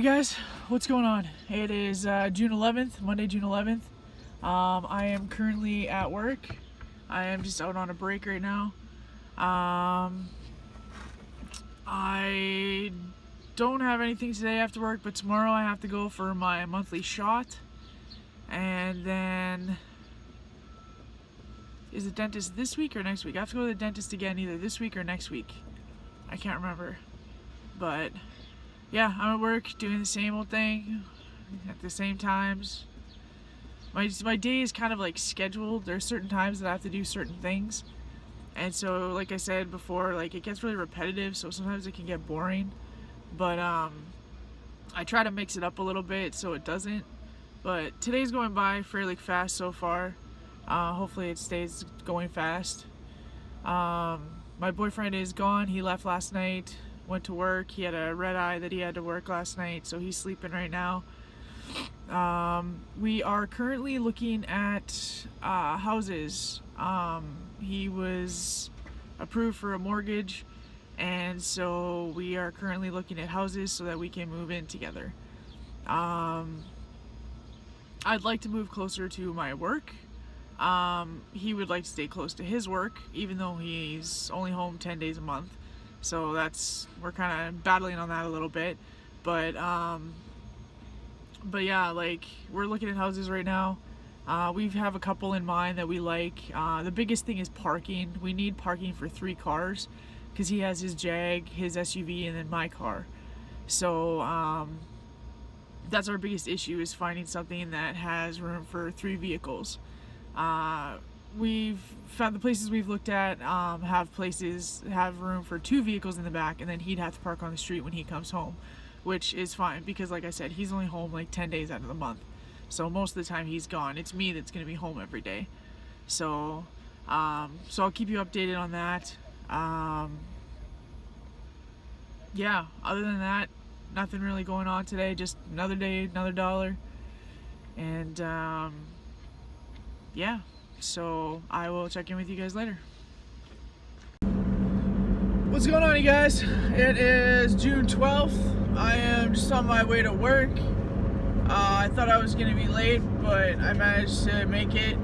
guys, what's going on? It is June 11th, Monday, June 11th. I am currently at work. I am just out on a break right now. I don't have anything today after work, but tomorrow I have to go for my monthly shot. And then, is the dentist this week or next week? I have to go to the dentist again either this week or next week. I can't remember. But yeah, I'm at work doing the same old thing at the same times. My day is kind of like scheduled. There's certain times that I have to do certain things. And so, like I said before, like it gets really repetitive, so sometimes it can get boring. But I try to mix it up a little bit so it doesn't. But today's going by fairly fast so far. Hopefully it stays going fast. My boyfriend is gone. He left last night, went to work. He had a red eye that he had to work last night, so he's sleeping right now. We are currently looking at houses. He was approved for a mortgage, and so we are currently looking at houses so that we can move in together. I'd like to move closer to my work. He would like to stay close to his work, even though he's only home 10 days a month. So we're kind of battling on that a little bit. But yeah, like we're looking at houses right now. We have a couple in mind that we like. The biggest thing is parking. We need parking for 3 cars because he has his Jag, his SUV, and then my car. So that's our biggest issue, is finding something that has room for 3 vehicles. We've found the places we've looked at have room for 2 vehicles in the back, and then he'd have to park on the street when he comes home, which is fine because, like I said, he's only home like 10 days out of the month. So most of the time he's gone. It's me that's going to be home every day. So I'll keep you updated on that. Yeah, other than that, nothing really going on today. Just another day, another dollar. And yeah, so I will check in with you guys later. What's going on, you guys? It is June 12th. I am just on my way to work. I thought I was going to be late, but I managed to make it.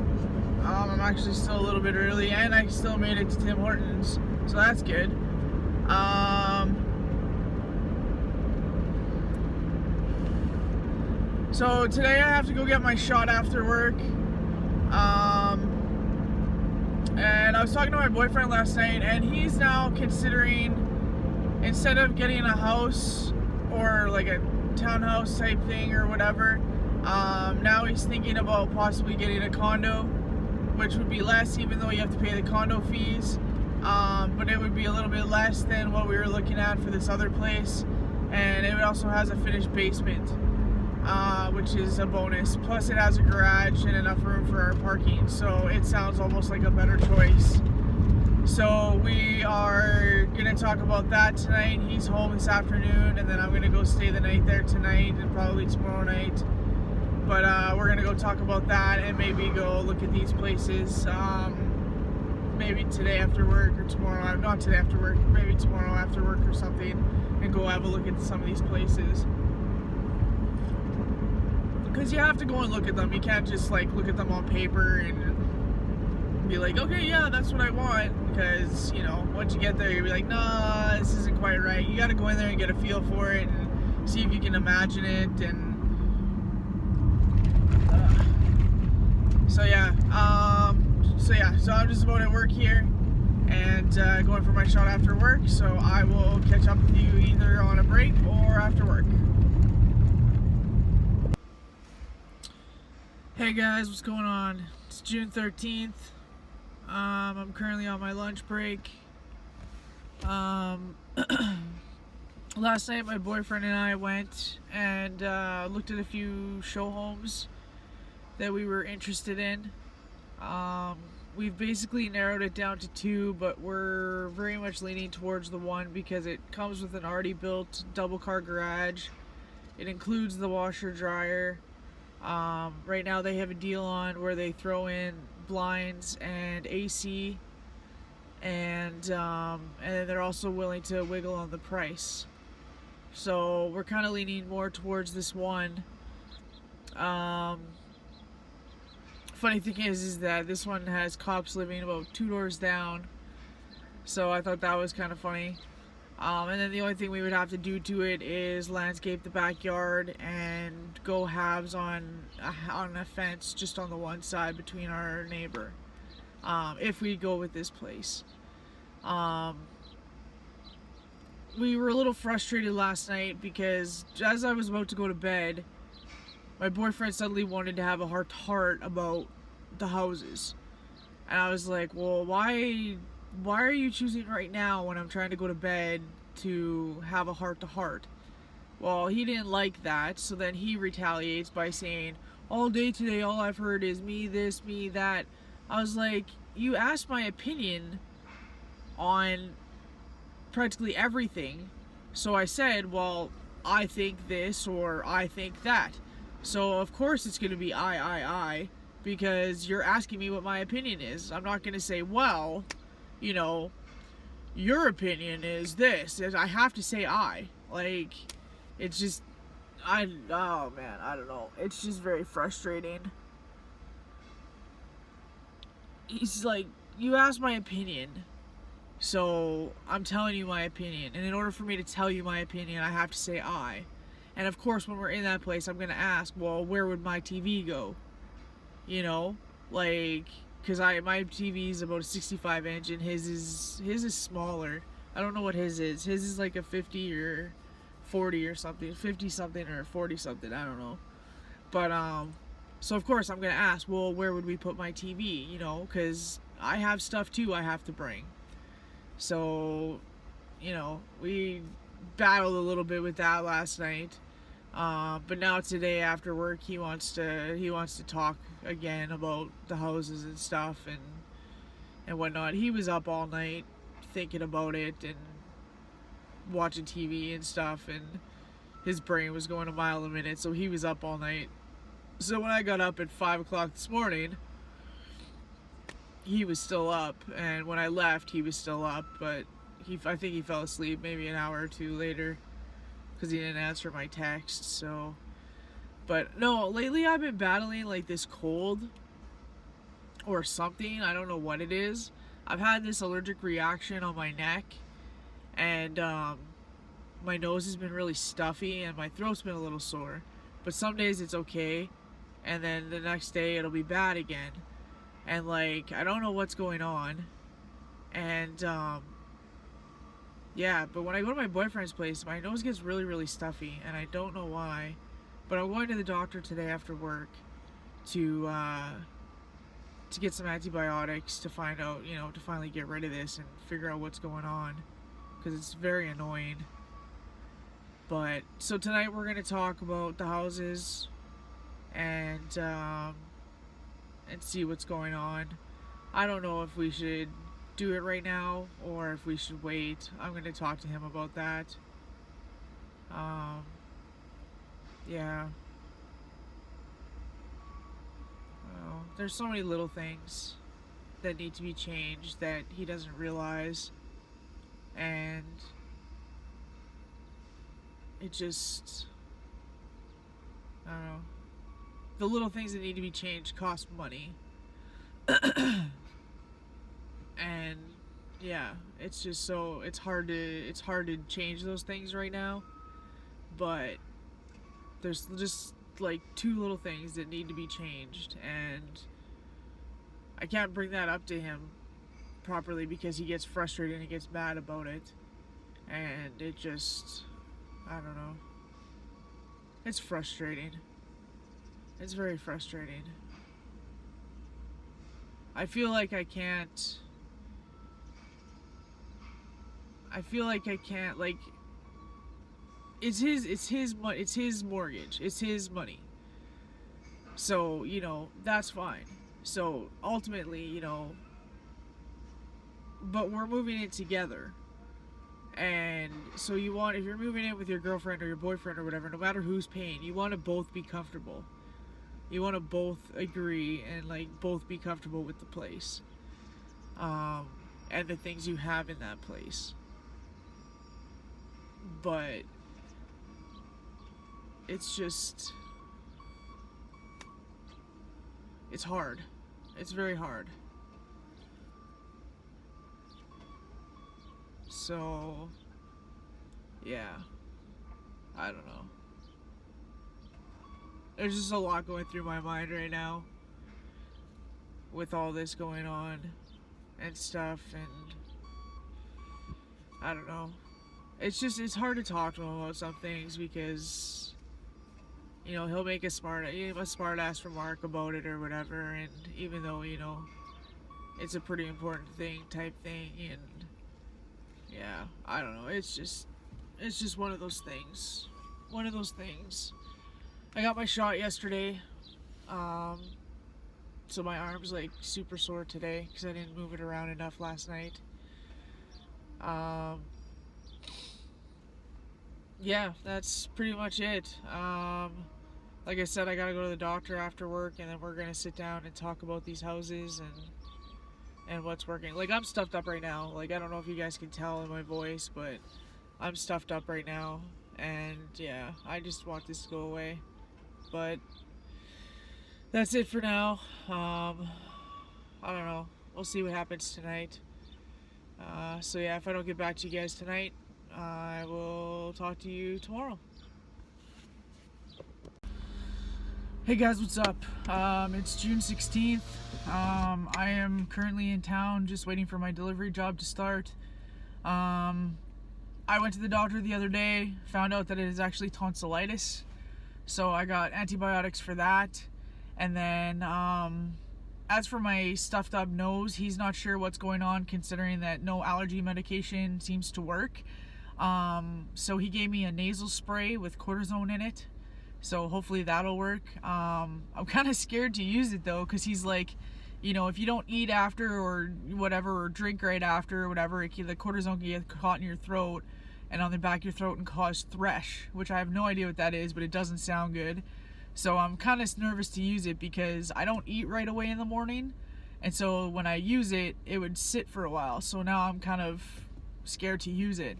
I'm actually still a little bit early, and I still made it to Tim Hortons, so that's good. So today I have to go get my shot after work. And I was talking to my boyfriend last night, and he's now considering, instead of getting a house or like a townhouse type thing or whatever, now he's thinking about possibly getting a condo, which would be less, even though you have to pay the condo fees, but it would be a little bit less than what we were looking at for this other place, and it also has a finished basement, which is a bonus. Plus it has a garage and enough room for our parking, so it sounds almost like a better choice. So we are gonna talk about that tonight. He's home this afternoon, and then I'm gonna go stay the night there tonight and probably tomorrow night. But we're gonna go talk about that and maybe go look at these places. Maybe today after work, or tomorrow, not today after work, maybe tomorrow after work or something, and go have a look at some of these places. Because you have to go and look at them. You can't just like look at them on paper and be like, okay, yeah, that's what I want. Because, you know, once you get there, you'll be like, nah, this isn't quite right. You gotta go in there and get a feel for it and see if you can imagine it. And so I'm just about at work here and going for my shot after work. So I will catch up with you either on a break or after work. Hey guys, what's going on? It's June 13th. I'm currently on my lunch break. Last night my boyfriend and I went and looked at a few show homes that we were interested in. We've basically narrowed it down to 2, but we're very much leaning towards the one because it comes with an already built double car garage. It includes the washer dryer. Right now they have a deal on where they throw in blinds and AC, and then they're also willing to wiggle on the price. So we're kind of leaning more towards this one. Funny thing is that this one has cops living about 2 doors down. So I thought that was kind of funny. And then the only thing we would have to do to it is landscape the backyard and go halves on a fence just on the one side between our neighbor. If we go with this place. We were a little frustrated last night because as I was about to go to bed, my boyfriend suddenly wanted to have a heart-to-heart about the houses. And I was like, well, why are you choosing right now when I'm trying to go to bed to have a heart-to-heart? Well, he didn't like that, so then he retaliates by saying, all day today, all I've heard is me this, me that. I was like, you asked my opinion on practically everything. So I said, well, I think this or I think that. So of course it's going to be I, because you're asking me what my opinion is. I'm not going to say, well, you know, your opinion is this. I have to say I. Like, it's just, oh man, I don't know. It's just very frustrating. He's like, you asked my opinion, so I'm telling you my opinion. And in order for me to tell you my opinion, I have to say I. And of course, when we're in that place, I'm going to ask, well, where would my TV go? You know, like, because my TV is about a 65 inch and his is smaller. I don't know what his is. His is like a 50 or 40 or something, 50 something or 40 something, I don't know. But so of course I'm going to ask, well, where would we put my TV, you know, cuz I have stuff too I have to bring. So, you know, we battled a little bit with that last night. But now today after work he wants to talk again about the houses and stuff and whatnot. He was up all night thinking about it and watching TV and stuff, and his brain was going a mile a minute, so he was up all night. So when I got up at 5 o'clock this morning, he was still up, and when I left he was still up, but I think he fell asleep maybe an hour or two later because he didn't answer my text. So, but no, lately I've been battling like this cold or something. I don't know what it is. I've had this allergic reaction on my neck, and my nose has been really stuffy and my throat's been a little sore. But some days it's okay, and then the next day it'll be bad again. And like, I don't know what's going on. And yeah, but when I go to my boyfriend's place, my nose gets really, really stuffy, and I don't know why. But I'm going to the doctor today after work to get some antibiotics to find out, you know, to finally get rid of this and figure out what's going on, because it's very annoying. But so tonight we're gonna talk about the houses and see what's going on. I don't know if we should do it right now or if we should wait. I'm gonna talk to him about that. Yeah. Well, there's so many little things that need to be changed that he doesn't realize, and it just, I don't know. The little things that need to be changed cost money. And yeah, it's just so it's hard to change those things right now. But there's just like two little things that need to be changed, and I can't bring that up to him properly because he gets frustrated and he gets mad about it. And it just, I don't know. It's frustrating. It's very frustrating. I feel like I can't, like, it's his mortgage, it's his money. So, you know, that's fine. So ultimately, you know, but we're moving it together. And so if you're moving in with your girlfriend or your boyfriend or whatever, no matter who's paying, you want to both be comfortable. You want to both agree and like both be comfortable with the place, and the things you have in that place. But it's just, it's hard. It's very hard. So, yeah, I don't know. There's just a lot going through my mind right now with all this going on and stuff, and I don't know. It's hard to talk to him about some things because, you know, he'll make a smart ass remark about it or whatever, and even though, you know, it's a pretty important thing type thing, and yeah, I don't know. It's just one of those things. One of those things. I got my shot yesterday, so my arm's like super sore today because I didn't move it around enough last night. Yeah, that's pretty much it. Like I said, I gotta go to the doctor after work, and then we're gonna sit down and talk about these houses and what's working. Like, I'm stuffed up right now. Like, I don't know if you guys can tell in my voice, but I'm stuffed up right now, and yeah, I just want this to go away. But that's it for now. I don't know. We'll see what happens tonight. So yeah, if I don't get back to you guys tonight, I will talk to you tomorrow. Hey guys, what's up? It's June 16th. I am currently in town just waiting for my delivery job to start. I went to the doctor the other day, found out that it is actually tonsillitis. So I got antibiotics for that. And then as for my stuffed up nose, he's not sure what's going on considering that no allergy medication seems to work. So he gave me a nasal spray with cortisone in it. So hopefully that'll work. I'm kind of scared to use it though, because he's like, you know, if you don't eat after or whatever, or drink right after or whatever, the cortisone can get caught in your throat and on the back of your throat and cause thrush, which I have no idea what that is, but it doesn't sound good. So I'm kind of nervous to use it because I don't eat right away in the morning. And so when I use it, it would sit for a while. So now I'm kind of scared to use it.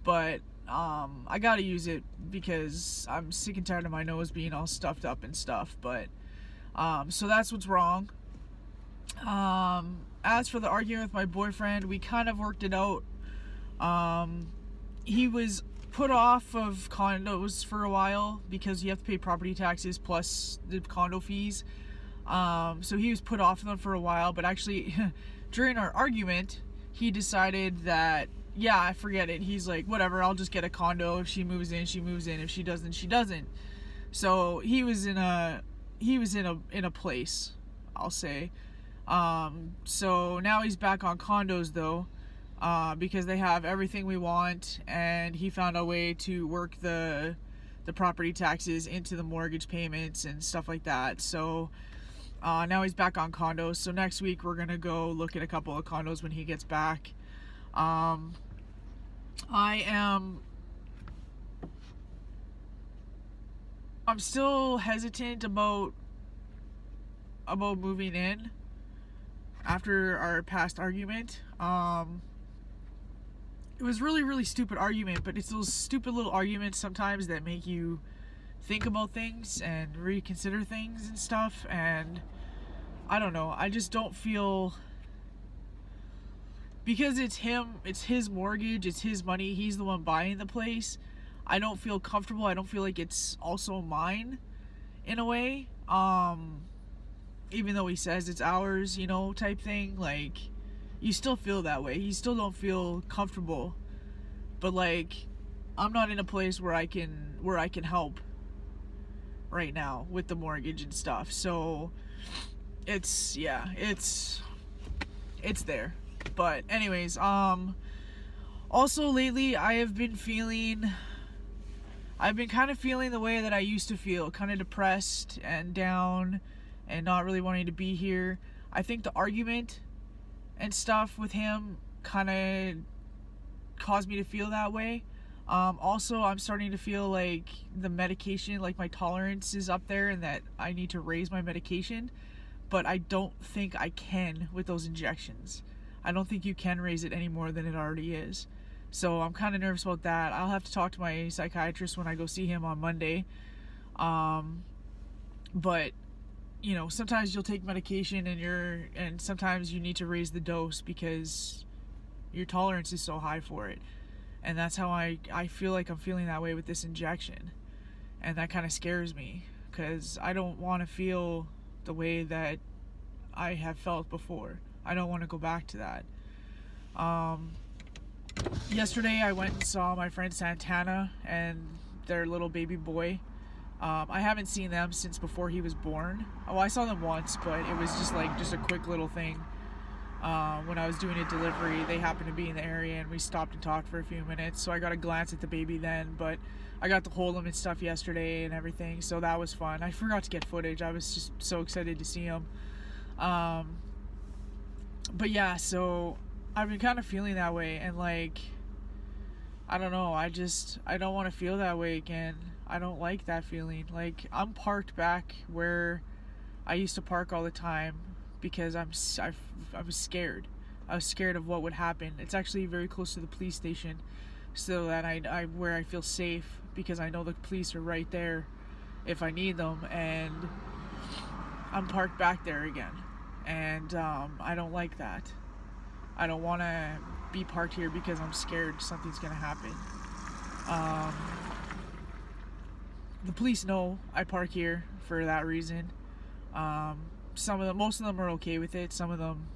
But I gotta use it because I'm sick and tired of my nose being all stuffed up and stuff. But so that's what's wrong. As for the argument with my boyfriend, we kind of worked it out. He was put off of condos for a while because you have to pay property taxes plus the condo fees. So he was put off of them for a while, but actually during our argument, he decided that, yeah, I forget it. He's like, whatever, I'll just get a condo. If she moves in, she moves in. If she doesn't, she doesn't. So he was in a place, I'll say. So now he's back on condos though, because they have everything we want, and he found a way to work the property taxes into the mortgage payments and stuff like that. So now he's back on condos. So next week we're gonna go look at a couple of condos when he gets back. I'm still hesitant about moving in after our past argument. It was really stupid argument, but it's those stupid little arguments sometimes that make you think about things and reconsider things and stuff, and I don't know, I just don't feel, because it's him, it's his mortgage, it's his money, he's the one buying the place, I don't feel comfortable. I don't feel like it's also mine in a way, even though he says it's ours, you know, type thing. Like, you still feel that way, you still don't feel comfortable, but like, I'm not in a place where I can help right now with the mortgage and stuff. So it's there. But anyways, also lately I've been kind of feeling the way that I used to feel, kind of depressed and down and not really wanting to be here. I think the argument and stuff with him kind of caused me to feel that way. Also, I'm starting to feel like the medication, like my tolerance is up there and that I need to raise my medication, but I don't think I can with those injections. I don't think you can raise it any more than it already is. So I'm kind of nervous about that. I'll have to talk to my psychiatrist when I go see him on Monday. But you know, sometimes you'll take medication and sometimes you need to raise the dose because your tolerance is so high for it. And that's how I feel like I'm feeling that way with this injection. And that kind of scares me because I don't want to feel the way that I have felt before. I don't want to go back to that. Yesterday I went and saw my friend Santana and their little baby boy. I haven't seen them since before he was born. Oh, I saw them once, but it was just a quick little thing. When I was doing a delivery, they happened to be in the area and we stopped and talked for a few minutes. So I got a glance at the baby then, but I got to hold him and stuff yesterday and everything. So that was fun. I forgot to get footage. I was just so excited to see him. But yeah, so I've been kind of feeling that way, and like, I don't know, I don't want to feel that way again. I don't like that feeling. Like, I'm parked back where I used to park all the time because I was scared. I was scared of what would happen. It's actually very close to the police station, so that where I feel safe because I know the police are right there if I need them, and I'm parked back there again. And I don't like that. I don't want to be parked here because I'm scared something's going to happen. The police know I park here for that reason. Most of them are okay with it. Some of them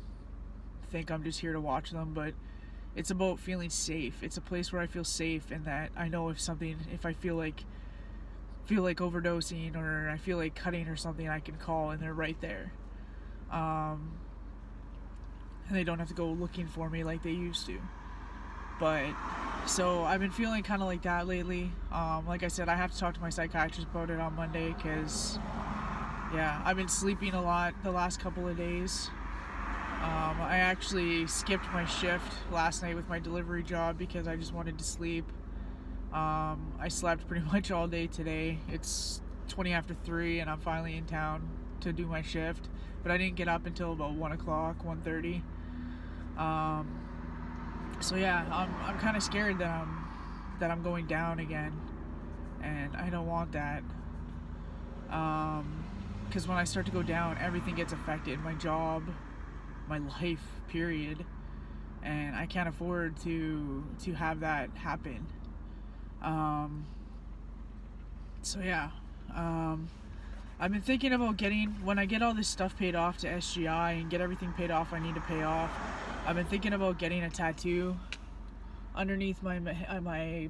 think I'm just here to watch them, but it's about feeling safe. It's a place where I feel safe, and that I know if I feel like overdosing or I feel like cutting or something, I can call and they're right there. And they don't have to go looking for me like they used to. But so I've been feeling kind of like that lately. Like I said, I have to talk to my psychiatrist about it on Monday because yeah, I've been sleeping a lot the last couple of days. I actually skipped my shift last night with my delivery job because I just wanted to sleep. I slept pretty much all day today. It's 20 after 3 and I'm finally in town to do my shift, but I didn't get up until about 1 o'clock, 1:30. So yeah, I'm kind of scared that I'm going down again, and I don't want that. Because when I start to go down, everything gets affected. My job, my life, period. And I can't afford to have that happen. So yeah, I've been thinking about when I get all this stuff paid off to SGI and get everything paid off I need to pay off, I've been thinking about getting a tattoo underneath my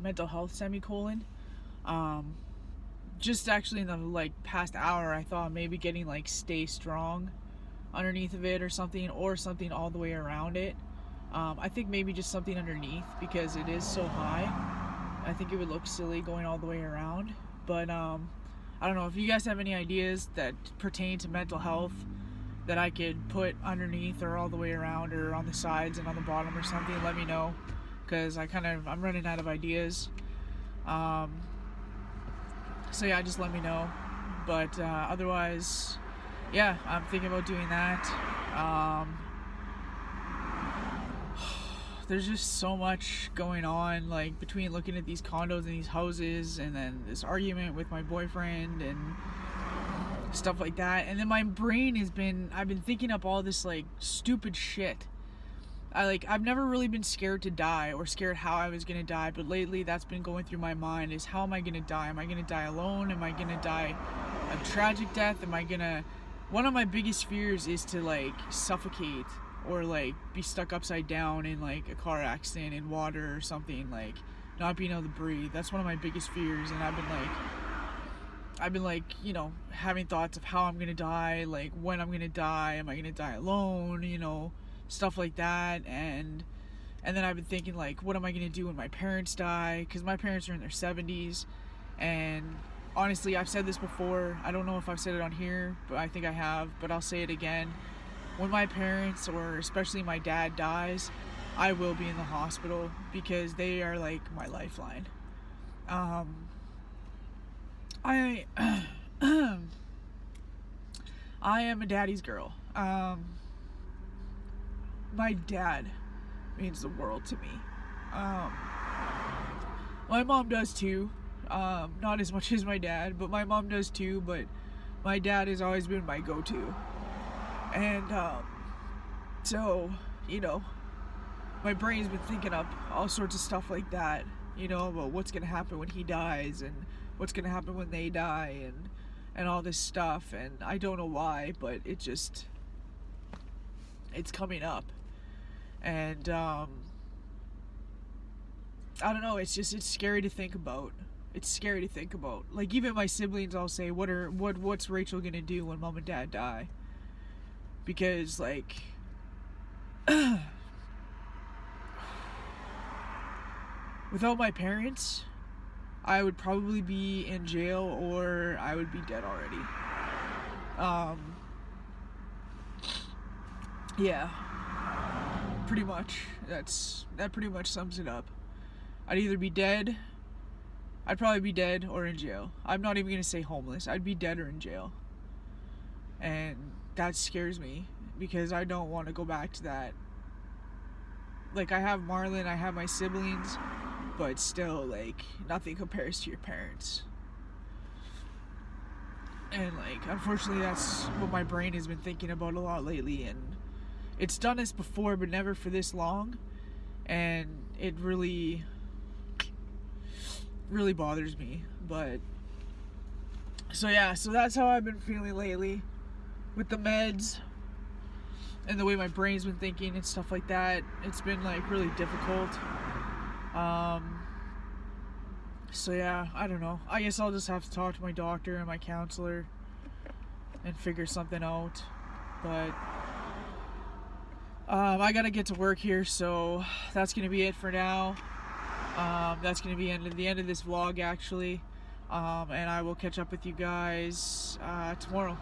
mental health semicolon. Just actually in the past hour, I thought maybe getting stay strong underneath of it or something all the way around it. I think maybe just something underneath because it is so high. I think it would look silly going all the way around, but I don't know if you guys have any ideas that pertain to mental health that I could put underneath or all the way around or on the sides and on the bottom or something. Let me know, because I'm running out of ideas. So yeah, just let me know. But otherwise, yeah, I'm thinking about doing that. There's just so much going on, between looking at these condos and these houses and then this argument with my boyfriend and stuff like that. And then my brain I've been thinking up all this stupid shit. I've never really been scared to die or scared how I was gonna die, but lately that's been going through my mind is, how am I gonna die? Am I gonna die alone? Am I gonna die a tragic death? One of my biggest fears is to suffocate or be stuck upside down in a car accident in water or something, not being able to breathe. That's one of my biggest fears, and I've been having thoughts of how I'm gonna die, when I'm gonna die, am I gonna die alone, stuff like that. And then I've been thinking what am I gonna do when my parents die, because my parents are in their 70s. And honestly, I've said this before, I don't know if I've said it on here, but I think I have, but I'll say it again. When my parents, or especially my dad, dies, I will be in the hospital because they are my lifeline. I am a daddy's girl. My dad means the world to me. My mom does too. Not as much as my dad, but my mom does too, but my dad has always been my go-to. And so, you know, my brain's been thinking up all sorts of stuff like that, you know, about what's gonna happen when he dies and what's gonna happen when they die and all this stuff. And I don't know why, but it's coming up. And I don't know, it's scary to think about. It's scary to think about. Like, even my siblings all say, what's Rachel gonna do when mom and dad die? Because, like, without my parents, I would probably be in jail or I would be dead already. Yeah, pretty much. That pretty much sums it up. I'd either be dead, I'd probably be dead or in jail. I'm not even gonna say homeless. I'd be dead or in jail. And that scares me because I don't want to go back to that. Like, I have Marlon, I have my siblings, but still, like, nothing compares to your parents. And, like, unfortunately, that's what my brain has been thinking about a lot lately. And it's done this before, but never for this long. And it really bothers me. But so yeah, so that's how I've been feeling lately with the meds and the way my brain's been thinking and stuff like that. It's been, like, really difficult. So yeah, I don't know. I guess I'll just have to talk to my doctor and my counselor and figure something out. But I gotta get to work here, so that's gonna be it for now. That's gonna be the end of this vlog, actually. And I will catch up with you guys tomorrow.